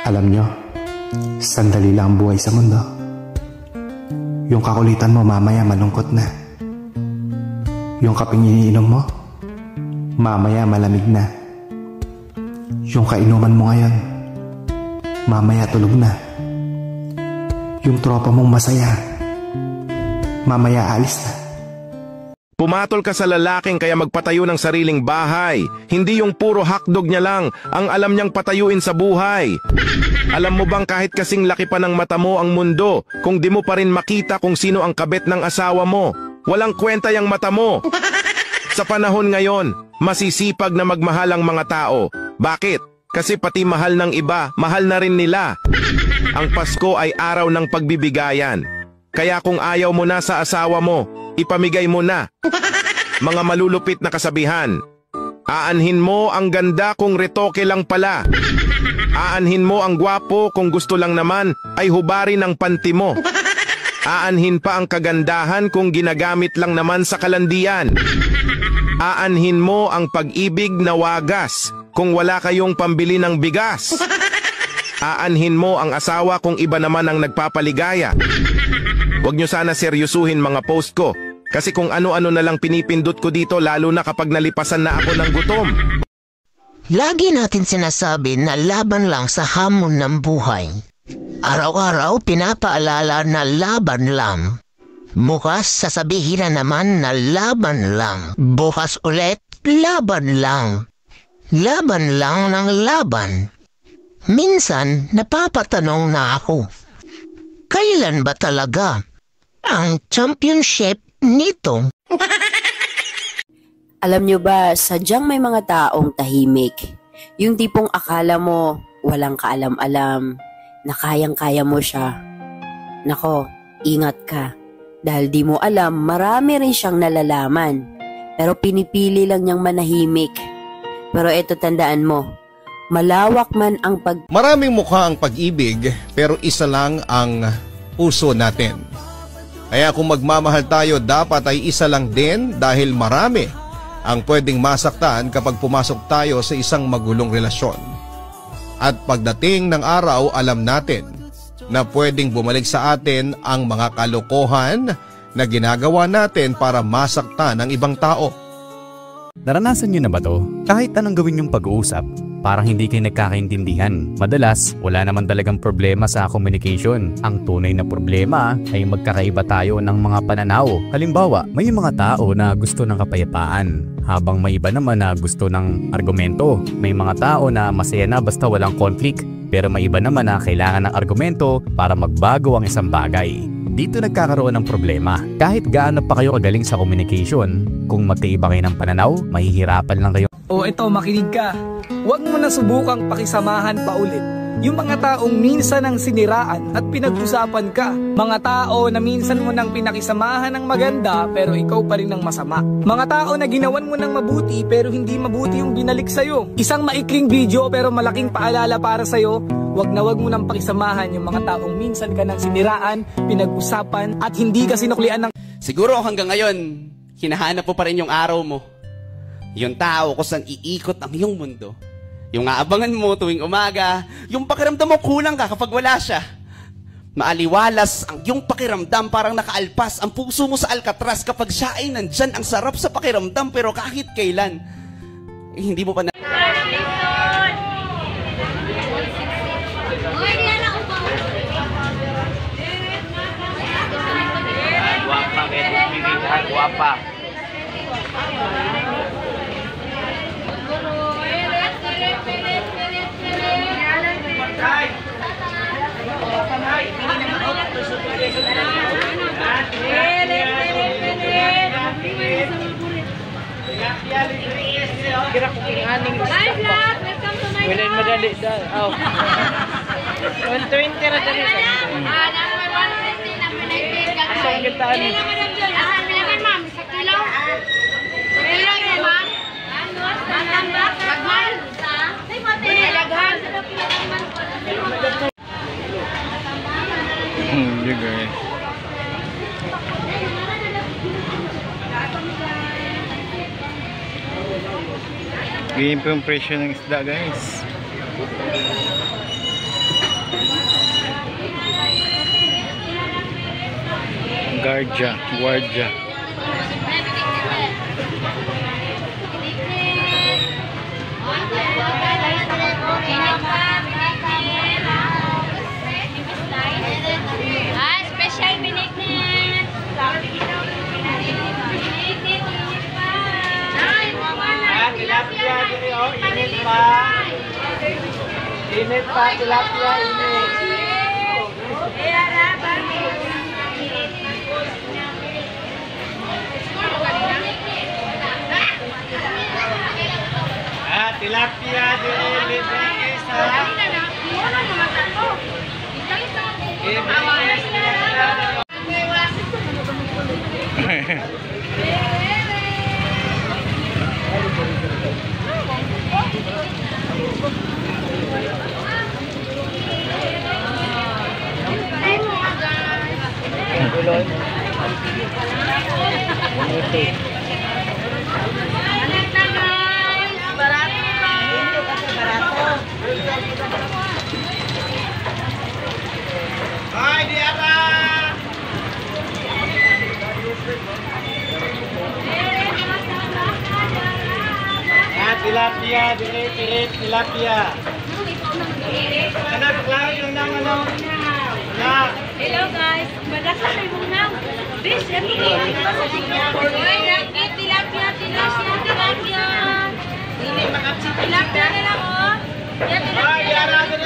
Alam nyo, sandali lang ang buhay sa mundo. Yung kakulitan mo mamaya malungkot na. Yung kapeng iniinom mo, mamaya malamig na. Yung kainuman mo ngayon, mamaya tulog na. Yung tropa mong masaya, mamaya alis na. Pumatol ka sa lalaking kaya magpatayo ng sariling bahay. Hindi yung puro hotdog niya lang ang alam niyang patayuin sa buhay. Alam mo bang kahit kasing laki pa ng mata mo ang mundo, kung di mo pa rin makita kung sino ang kabet ng asawa mo, walang kwenta yung mata mo. Sa panahon ngayon, masisipag na magmahal ang mga tao. Bakit? Kasi pati mahal ng iba, mahal na rin nila. Ang Pasko ay araw ng pagbibigayan. Kaya kung ayaw mo na sa asawa mo, ipamigay mo na. Mga malulupit na kasabihan. Aanhin mo ang ganda kung retoke lang pala. Aanhin mo ang gwapo kung gusto lang naman ay hubarin ang panty mo. Aanhin pa ang kagandahan kung ginagamit lang naman sa kalandian. Aanhin mo ang pag-ibig na wagas kung wala kayong pambili ng bigas. Aanhin mo ang asawa kung iba naman ang nagpapaligaya. Huwag nyo sana seryosuhin mga post ko. Kasi kung ano-ano na lang pinipindot ko dito lalo na kapag nalipasan na ako ng gutom. Lagi natin sinasabi na laban lang sa hamon ng buhay. Araw-araw pinapaalala na laban lang. Bukas sasabihin na naman na laban lang. Bukas ulit, laban lang. Laban lang ng laban. Minsan napapatanong na ako, kailan ba talaga ang championship nito? Alam nyo ba, sadyang may mga taong tahimik. Yung tipong akala mo walang kaalam-alam, na kayang-kaya mo siya. Nako, ingat ka. Dahil di mo alam, marami rin siyang nalalaman. Pero pinipili lang niyang manahimik. Pero eto tandaan mo, malawak man ang Maraming mukha ang pag-ibig, pero isa lang ang puso natin. Kaya kung magmamahal tayo, dapat ay isa lang din dahil marami ang pwedeng masaktan kapag pumasok tayo sa isang magulong relasyon. At pagdating ng araw, alam natin na pwedeng bumalik sa atin ang mga kalokohan na ginagawa natin para masaktan ang ibang tao. Naranasan nyo na ba to? Kahit anong gawin yung pag-uusap, parang hindi kayo nagkakaintindihan. Madalas, wala naman talagang problema sa communication. Ang tunay na problema ay magkakaiba tayo ng mga pananaw. Halimbawa, may mga tao na gusto ng kapayapaan, habang may iba naman na gusto ng argumento. May mga tao na masaya na basta walang conflict, pero may iba naman na kailangan ng argumento para magbago ang isang bagay. Dito nagkakaroon ng problema. Kahit gaano pa kayo kagaling sa communication, kung magkaiba kayo ng pananaw, mahihirapan lang kayo. O eto, makinig ka. Huwag mo na subukang pakisamahan pa ulit yung mga taong minsan ang siniraan at pinag-usapan ka. Mga tao na minsan mo nang pinakisamahan ng maganda pero ikaw pa rin ang masama. Mga tao na ginawan mo ng mabuti pero hindi mabuti yung binalik sa'yo. Isang maikling video pero malaking paalala para sa'yo. Wag mo nang pakisamahan yung mga taong minsan ka nang siniraan, pinag-usapan at hindi ka sinuklian ng... Siguro hanggang ngayon, hinahanap mo pa rin yung araw mo. Yung tao kung saan iikot ang iyong mundo. Yung aabangan mo tuwing umaga, yung pakiramdam mo kulang ka kapag wala siya. Maaliwalas ang iyong pakiramdam, parang nakaalpas ang puso mo sa Alcatraz kapag siya ay nandyan. Ang sarap sa pakiramdam pero kahit kailan, hindi mo pa na... Guapa. Kira ko aning. Hi vlog, welcome to my vlog. Wala madali dal. Oh. 120 ra dali. Ah, number 150 na pinaibigan. Asang kita ni. Asan naman ma'am sa kilo? Kilo ni ma'am. Matambak, magmahal sa. Say mo te. Laghan sa paglaman. You guys. Ganyan po yung presyo ng isda, guys. Guardia. Special miniknet. Tilapia dito, init pa. Init pa, tilapia, init. Tilapia dito, init sa. Ay, di apa? Tilapia, pirit, tilapia. Anak, klaro yung naman ano. Hello guys, madasa sa ibong nang. Bis, yan po. Tilapia. Hindi makapsi tilapia na lang oh. Yan tilapia.